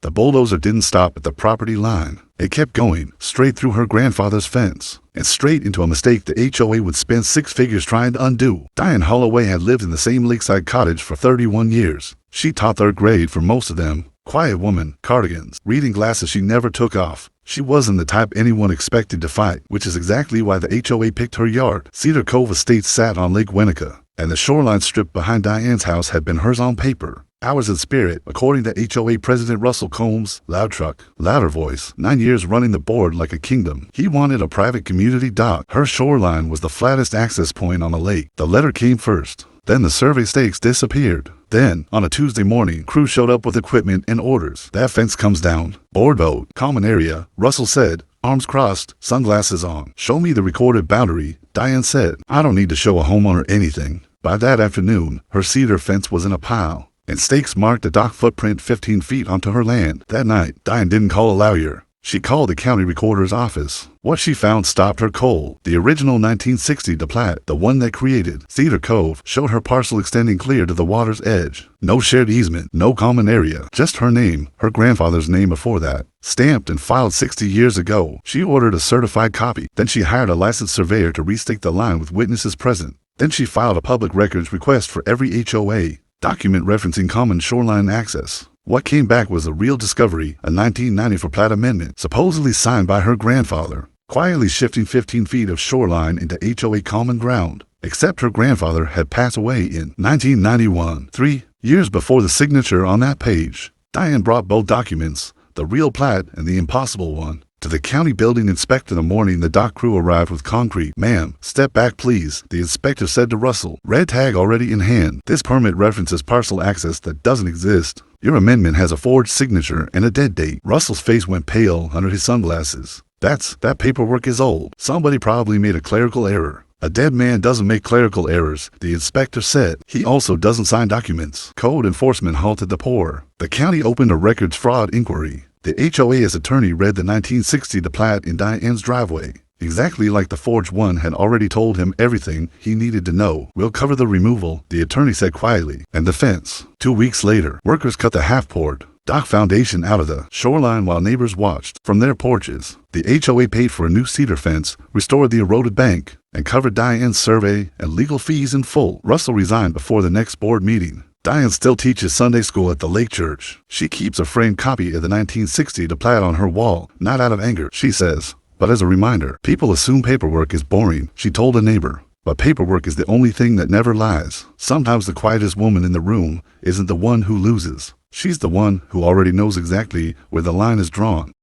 The bulldozer didn't stop at the property line. It kept going, straight through her grandfather's fence, and straight into a mistake the HOA would spend six figures trying to undo. Diane Holloway had lived in the same lakeside cottage for 31 years. She taught third grade for most of them. Quiet woman, cardigans, reading glasses she never took off. She wasn't the type anyone expected to fight, which is exactly why the HOA picked her yard. Cedar Cove Estate sat on Lake Winnetka, and the shoreline strip behind Diane's house had been hers on paper. Ours in spirit, according to HOA President Russell Combs. Loud truck, louder voice, 9 years running the board like a kingdom. He wanted a private community dock. Her shoreline was the flattest access point on the lake. The letter came first. Then the survey stakes disappeared. Then, on a Tuesday morning, crew showed up with equipment and orders. That fence comes down. Board vote, common area, Russell said, arms crossed, sunglasses on. Show me the recorded boundary, Diane said. I don't need to show a homeowner anything. By that afternoon, her cedar fence was in a pile, and stakes marked a dock footprint 15 feet onto her land. That night, Diane didn't call a lawyer. She called the county recorder's office. What she found stopped her cold. The original 1960 plat, the one that created Cedar Cove, showed her parcel extending clear to the water's edge. No shared easement, no common area, just her name, her grandfather's name before that. Stamped and filed 60 years ago. She ordered a certified copy. Then she hired a licensed surveyor to restake the line with witnesses present. Then she filed a public records request for every HOA, document referencing common shoreline access. What came back was a real discovery, a 1994 plat amendment, supposedly signed by her grandfather, quietly shifting 15 feet of shoreline into HOA common ground. Except her grandfather had passed away in 1991, 3 years before the signature on that page. Diane brought both documents, the real plat and the impossible one, to the county building inspector the morning the dock crew arrived with concrete. Ma'am, step back please, the inspector said to Russell. Red tag already in hand. This permit references parcel access that doesn't exist. Your amendment has a forged signature and a dead date. Russell's face went pale under his sunglasses. That paperwork is old. Somebody probably made a clerical error. A dead man doesn't make clerical errors, the inspector said. He also doesn't sign documents. Code enforcement halted the pour. The county opened a records fraud inquiry. The HOA's attorney read the 1960 plat in Diane's driveway. Exactly like the forged one had already told him everything he needed to know. We'll cover the removal, the attorney said quietly, and the fence. 2 weeks later, workers cut the half-poured dock foundation out of the shoreline while neighbors watched from their porches. The HOA paid for a new cedar fence, restored the eroded bank, and covered Diane's survey and legal fees in full. Russell resigned before the next board meeting. Diane still teaches Sunday school at the Lake Church. She keeps a framed copy of the 1960 plat on her wall, not out of anger, she says, but as a reminder. People assume paperwork is boring, she told a neighbor. But paperwork is the only thing that never lies. Sometimes the quietest woman in the room isn't the one who loses. She's the one who already knows exactly where the line is drawn.